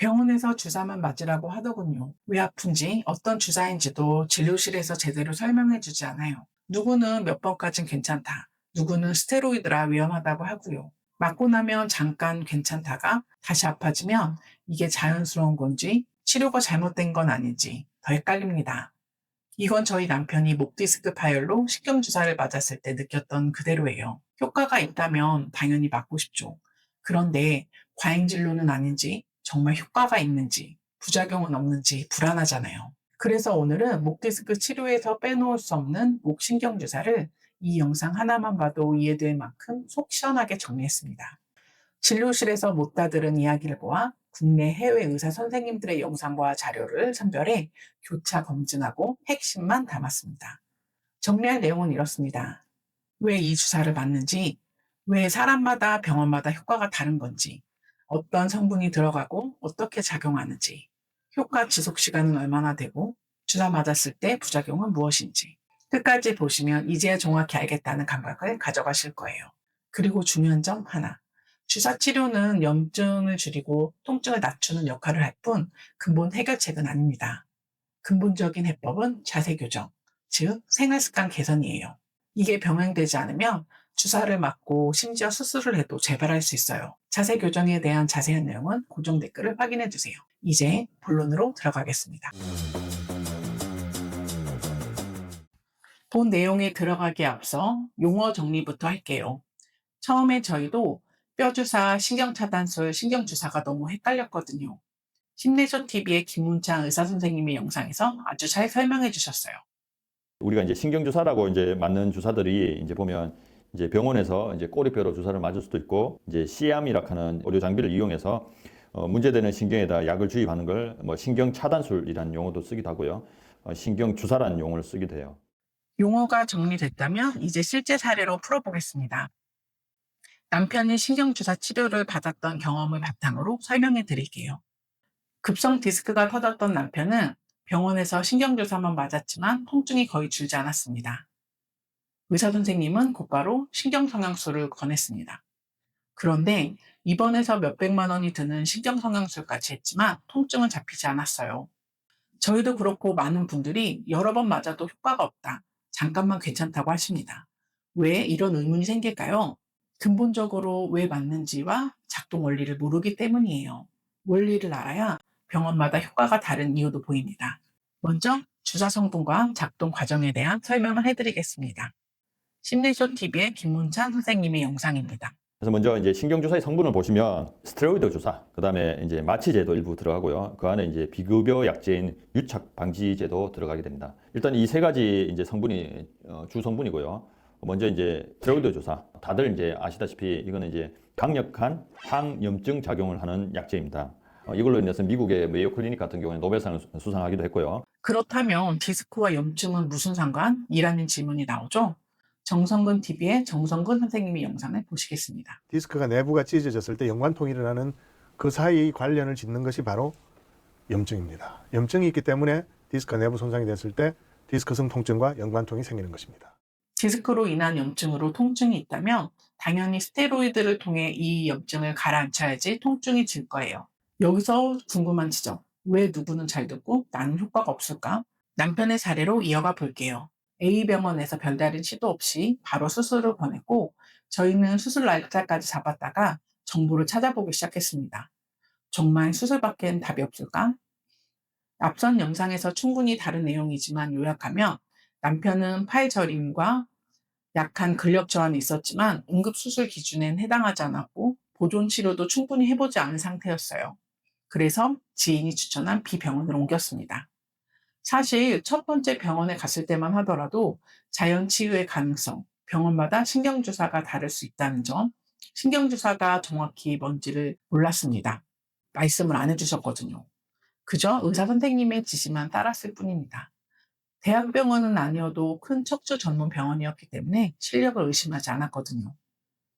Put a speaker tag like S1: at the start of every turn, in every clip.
S1: 병원에서 주사만 맞으라고 하더군요. 왜 아픈지, 어떤 주사인지도 진료실에서 제대로 설명해 주지 않아요. 누구는 몇 번까진 괜찮다. 누구는 스테로이드라 위험하다고 하고요. 맞고 나면 잠깐 괜찮다가 다시 아파지면 이게 자연스러운 건지 치료가 잘못된 건 아닌지 더 헷갈립니다. 이건 저희 남편이 목 디스크 파열로 신경주사를 맞았을 때 느꼈던 그대로예요. 효과가 있다면 당연히 맞고 싶죠. 그런데 과잉진료는 아닌지, 정말 효과가 있는지, 부작용은 없는지 불안하잖아요. 그래서 오늘은 목 디스크 치료에서 빼놓을 수 없는 목 신경주사를 이 영상 하나만 봐도 이해될 만큼 속 시원하게 정리했습니다. 진료실에서 못 다들은 이야기를 모아 국내 해외 의사 선생님들의 영상과 자료를 선별해 교차 검증하고 핵심만 담았습니다. 정리할 내용은 이렇습니다. 왜 이 주사를 맞는지, 왜 사람마다 병원마다 효과가 다른 건지, 어떤 성분이 들어가고 어떻게 작용하는지, 효과 지속 시간은 얼마나 되고, 주사 맞았을 때 부작용은 무엇인지, 끝까지 보시면 이제야 정확히 알겠다는 감각을 가져가실 거예요. 그리고 중요한 점 하나. 주사 치료는 염증을 줄이고 통증을 낮추는 역할을 할 뿐 근본 해결책은 아닙니다. 근본적인 해법은 자세 교정, 즉 생활 습관 개선이에요. 이게 병행되지 않으면 주사를 맞고 심지어 수술을 해도 재발할 수 있어요. 자세 교정에 대한 자세한 내용은 고정 댓글을 확인해 주세요. 이제 본론으로 들어가겠습니다. 본 내용에 들어가기에 앞서 용어 정리부터 할게요. 처음에 저희도 뼈주사, 신경차단술, 신경주사가 너무 헷갈렸거든요. 심내소 TV의 김문창 의사 선생님의 영상에서 아주 잘 설명해 주셨어요.
S2: 우리가 이제 신경주사라고 이제 맞는 주사들이 이제 보면 이제 병원에서 이제 꼬리뼈로 주사를 맞을 수도 있고, 이제 시암이라 하는 의료 장비를 이용해서 문제되는 신경에다 약을 주입하는 걸 뭐 신경차단술이라는 용어도 쓰기도 하고요. 신경주사라는 용어를 쓰기도 해요.
S1: 용어가 정리됐다면 이제 실제 사례로 풀어보겠습니다. 남편이 신경주사 치료를 받았던 경험을 바탕으로 설명해 드릴게요. 급성 디스크가 터졌던 남편은 병원에서 신경주사만 맞았지만 통증이 거의 줄지 않았습니다. 의사 선생님은 곧바로 신경성형술을 권했습니다. 그런데 입원해서 몇백만 원이 드는 신경성형술까지 했지만 통증은 잡히지 않았어요. 저희도 그렇고 많은 분들이 여러 번 맞아도 효과가 없다. 잠깐만 괜찮다고 하십니다. 왜 이런 의문이 생길까요? 근본적으로 왜 맞는지와 작동 원리를 모르기 때문이에요. 원리를 알아야 병원마다 효과가 다른 이유도 보입니다. 먼저 주사 성분과 작동 과정에 대한 설명을 해드리겠습니다. 심리쇼 TV의 김문찬 선생님의 영상입니다.
S2: 그래서 먼저 이제 신경주사의 성분을 보시면 스테로이드 주사, 그다음에 이제 마취제도 일부 들어가고요. 그 안에 이제 비급여 약제인 유착 방지제도 들어가게 됩니다. 일단 이 세 가지 이제 성분이 주 성분이고요. 먼저 이제 스테로이드 주사. 다들 이제 아시다시피 이거는 이제 강력한 항염증 작용을 하는 약제입니다. 이걸로 인해서 미국의 메이오 클리닉 같은 경우에 노벨상을 수상하기도 했고요.
S1: 그렇다면 디스크와 염증은 무슨 상관? 이라는 질문이 나오죠. 정성근 TV의 정성근 선생님의 영상을 보시겠습니다.
S3: 디스크가 내부가 찢어졌을 때 연관통이 일어나는 그 사이 관련을 짓는 것이 바로 염증입니다. 염증이 있기 때문에 디스크가 내부 손상이 됐을 때 디스크성 통증과 연관통이 생기는 것입니다.
S1: 디스크로 인한 염증으로 통증이 있다면 당연히 스테로이드를 통해 이 염증을 가라앉혀야지 통증이 질 거예요. 여기서 궁금한 지점. 왜 누구는 잘 듣고 나는 효과가 없을까? 남편의 사례로 이어가 볼게요. A병원에서 별다른 시도 없이 바로 수술을 권했고 저희는 수술 날짜까지 잡았다가 정보를 찾아보기 시작했습니다. 정말 수술밖엔 답이 없을까? 앞선 영상에서 충분히 다른 내용이지만 요약하면 남편은 팔 저림과 약한 근력 저하는 있었지만 응급수술 기준엔 해당하지 않았고 보존 치료도 충분히 해보지 않은 상태였어요. 그래서 지인이 추천한 B병원을 옮겼습니다. 사실 첫 번째 병원에 갔을 때만 하더라도 자연 치유의 가능성, 병원마다 신경주사가 다를 수 있다는 점, 신경주사가 정확히 뭔지를 몰랐습니다. 말씀을 안 해주셨거든요. 그저 의사 선생님의 지시만 따랐을 뿐입니다. 대학병원은 아니어도 큰 척추 전문 병원이었기 때문에 실력을 의심하지 않았거든요.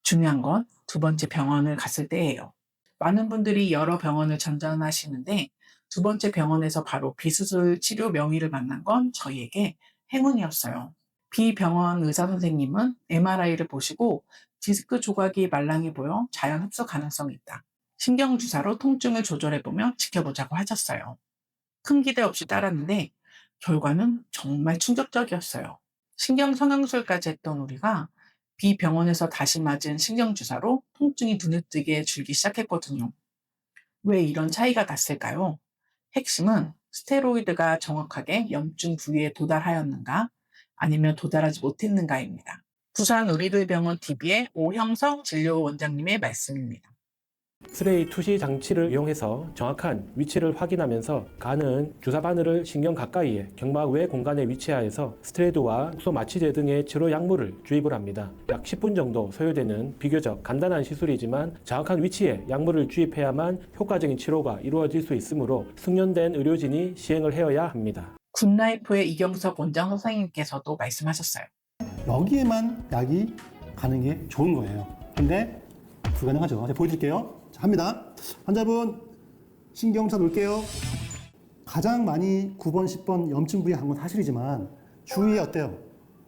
S1: 중요한 건 두 번째 병원을 갔을 때예요. 많은 분들이 여러 병원을 전전하시는데 두 번째 병원에서 바로 비수술 치료 명의를 만난 건 저희에게 행운이었어요. B병원 의사 선생님은 MRI를 보시고 디스크 조각이 말랑해 보여 자연 흡수 가능성이 있다. 신경주사로 통증을 조절해보며 지켜보자고 하셨어요. 큰 기대 없이 따랐는데 결과는 정말 충격적이었어요. 신경성형술까지 했던 우리가 비병원에서 다시 맞은 신경주사로 통증이 눈에 띄게 줄기 시작했거든요. 왜 이런 차이가 났을까요? 핵심은 스테로이드가 정확하게 염증 부위에 도달하였는가 아니면 도달하지 못했는가입니다. 부산 우리들병원 DB의 오형성 진료원장님의 말씀입니다.
S4: 엑스레이 투시 장치를 이용해서 정확한 위치를 확인하면서 가는 주사 바늘을 신경 가까이에 경막 외 공간에 위치하여서 스테로이드와 국소 마취제 등의 치료 약물을 주입을 합니다. 약 10분 정도 소요되는 비교적 간단한 시술이지만 정확한 위치에 약물을 주입해야만 효과적인 치료가 이루어질 수 있으므로 숙련된 의료진이 시행을 해야 합니다.
S1: 굿라이프의 이경석 원장 선생님께서도 말씀하셨어요.
S5: 여기에만 약이 가는 게 좋은 거예요. 근데 불가능하죠. 제가 보여드릴게요. 자, 합니다. 환자분 신경주사 놓을게요. 가장 많이 9번, 10번 염증 부위에 간 건 사실이지만 주위에 어때요?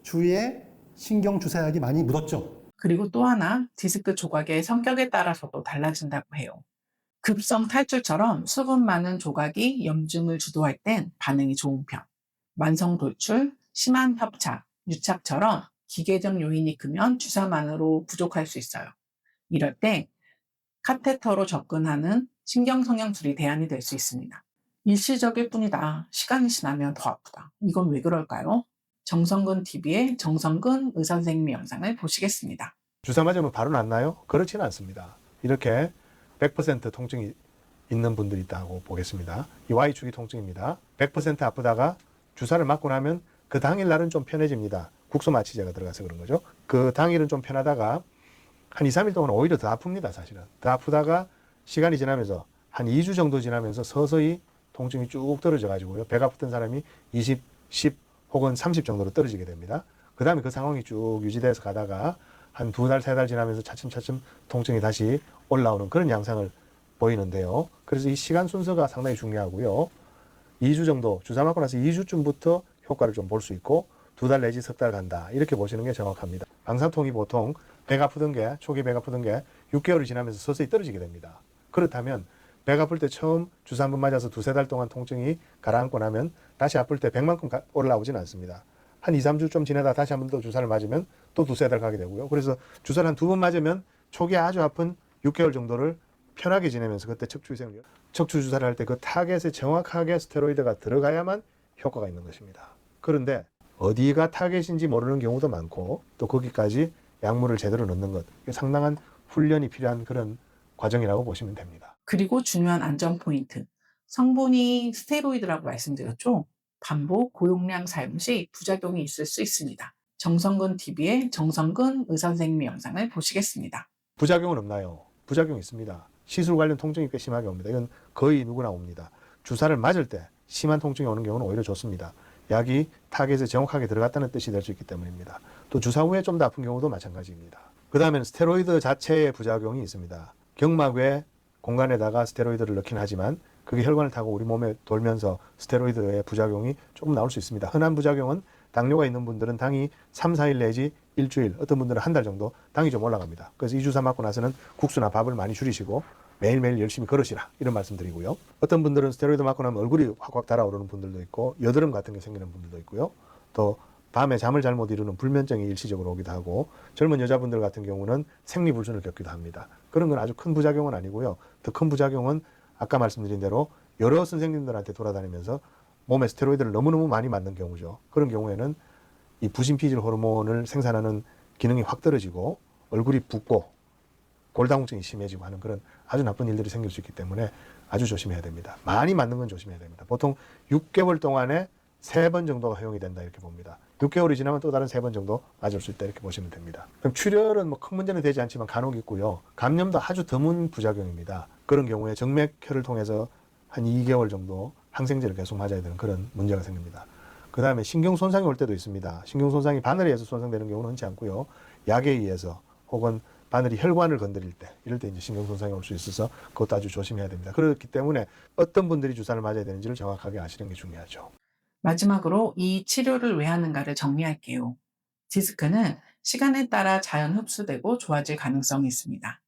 S5: 주위에 신경주사약이 많이 묻었죠.
S1: 그리고 또 하나, 디스크 조각의 성격에 따라서도 달라진다고 해요. 급성 탈출처럼 수분 많은 조각이 염증을 주도할 땐 반응이 좋은 편. 만성 돌출, 심한 협착, 유착처럼 기계적 요인이 크면 주사만으로 부족할 수 있어요. 이럴 때 카테터로 접근하는 신경성형술이 대안이 될 수 있습니다. 일시적일 뿐이다. 시간이 지나면 더 아프다. 이건 왜 그럴까요? 정성근 TV의 정성근 의사 선생님의 영상을 보시겠습니다.
S3: 주사 맞으면 바로 낫나요? 그렇지는 않습니다. 이렇게 100% 통증이 있는 분들이 있다고 보겠습니다. 이 Y축이 통증입니다. 100% 아프다가 주사를 맞고 나면 그 당일날은 좀 편해집니다. 국소 마취제가 들어가서 그런 거죠. 그 당일은 좀 편하다가 한 2, 3일 동안 오히려 더 아픕니다, 사실은. 더 아프다가 시간이 지나면서 한 2주 정도 지나면서 서서히 통증이 쭉 떨어져 가지고요. 배가 아프던 사람이 20, 10 혹은 30 정도로 떨어지게 됩니다. 그 다음에 그 상황이 쭉 유지돼서 가다가 한 2달, 3달 지나면서 차츰차츰 통증이 다시 올라오는 그런 양상을 보이는데요. 그래서 이 시간 순서가 상당히 중요하고요. 2주 정도, 주사 맞고 나서 2주쯤부터 효과를 좀 볼 수 있고 2달 내지 석 달 간다. 이렇게 보시는 게 정확합니다. 방사통이 보통 배가 아프던 게, 초기 배가 아프던 게 6개월이 지나면서 서서히 떨어지게 됩니다. 그렇다면 배가 아플 때 처음 주사 한 번 맞아서 2, 3달 동안 통증이 가라앉고 나면 다시 아플 때 100만큼 올라오진 않습니다. 한 2, 3주 좀 지나다 다시 한 번 더 주사를 맞으면 또 2, 3달 가게 되고요. 그래서 주사를 한 2번 맞으면 초기에 아주 아픈 6개월 정도를 편하게 지내면서 그때 척추위생을, 척추 주사를 할 때 그 타겟에 정확하게 스테로이드가 들어가야만 효과가 있는 것입니다. 그런데 어디가 타겟인지 모르는 경우도 많고 또 거기까지 약물을 제대로 넣는 것, 상당한 훈련이 필요한 그런 과정이라고 보시면 됩니다.
S1: 그리고 중요한 안전 포인트. 성분이 스테로이드라고 말씀드렸죠? 반복, 고용량 사용 시 부작용이 있을 수 있습니다. 정성근 TV의 정성근 의사 선생님의 영상을 보시겠습니다.
S3: 부작용은 없나요? 부작용이 있습니다. 시술 관련 통증이 꽤 심하게 옵니다. 이건 거의 누구나 옵니다. 주사를 맞을 때 심한 통증이 오는 경우는 오히려 좋습니다. 약이 타겟에 정확하게 들어갔다는 뜻이 될 수 있기 때문입니다. 또 주사 후에 좀 더 아픈 경우도 마찬가지입니다. 그 다음에는 스테로이드 자체의 부작용이 있습니다. 경막 외 공간에다가 스테로이드를 넣긴 하지만 그게 혈관을 타고 우리 몸에 돌면서 스테로이드의 부작용이 조금 나올 수 있습니다. 흔한 부작용은 당뇨가 있는 분들은 당이 3, 4일 내지 일주일, 어떤 분들은 한 달 정도 당이 좀 올라갑니다. 그래서 이 주사 맞고 나서는 국수나 밥을 많이 줄이시고 매일매일 열심히 걸으시라 이런 말씀 드리고요. 어떤 분들은 스테로이드 맞고 나면 얼굴이 확확 달아오르는 분들도 있고 여드름 같은 게 생기는 분들도 있고요. 또 밤에 잠을 잘못 이루는 불면증이 일시적으로 오기도 하고 젊은 여자분들 같은 경우는 생리불순을 겪기도 합니다. 그런 건 아주 큰 부작용은 아니고요. 더 큰 부작용은 아까 말씀드린 대로 여러 선생님들한테 돌아다니면서 몸에 스테로이드를 너무너무 많이 맞는 경우죠. 그런 경우에는 이 부신피질 호르몬을 생산하는 기능이 확 떨어지고 얼굴이 붓고 골다공증이 심해지고 하는 그런 아주 나쁜 일들이 생길 수 있기 때문에 아주 조심해야 됩니다. 많이 맞는 건 조심해야 됩니다. 보통 6개월 동안에 3번 정도가 허용이 된다 이렇게 봅니다. 6개월이 지나면 또 다른 3번 정도 맞을 수 있다 이렇게 보시면 됩니다. 그럼 출혈은 뭐 큰 문제는 되지 않지만 간혹 있고요. 감염도 아주 드문 부작용입니다. 그런 경우에 정맥혈을 통해서 한 2개월 정도 항생제를 계속 맞아야 되는 그런 문제가 생깁니다. 그 다음에 신경 손상이 올 때도 있습니다. 신경 손상이 바늘에 의해서 손상되는 경우는 흔치 않고요. 약에 의해서 혹은 바늘이 혈관을 건드릴 때 이럴 때 이제 신경 손상이 올 수 있어서 그것도 아주 조심해야 됩니다. 그렇기 때문에 어떤 분들이 주사를 맞아야 되는지를 정확하게 아시는 게 중요하죠.
S1: 마지막으로 이 치료를 왜 하는가를 정리할게요. 디스크는 시간에 따라 자연 흡수되고 좋아질 가능성이 있습니다.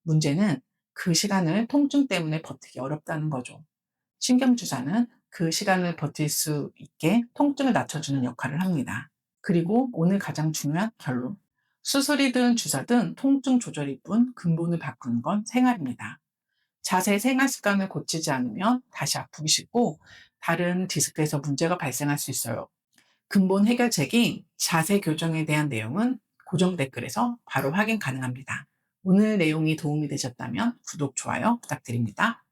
S1: 문제는 그 시간을 통증 때문에 버티기 어렵다는 거죠. 신경주사는 그 시간을 버틸 수 있게 통증을 낮춰주는 역할을 합니다. 그리고 오늘 가장 중요한 결론. 수술이든 주사든 통증 조절일 뿐 근본을 바꾸는 건 생활입니다. 자세 생활 습관을 고치지 않으면 다시 아프기 쉽고 다른 디스크에서 문제가 발생할 수 있어요. 근본 해결책인 자세 교정에 대한 내용은 고정 댓글에서 바로 확인 가능합니다. 오늘 내용이 도움이 되셨다면 구독, 좋아요 부탁드립니다.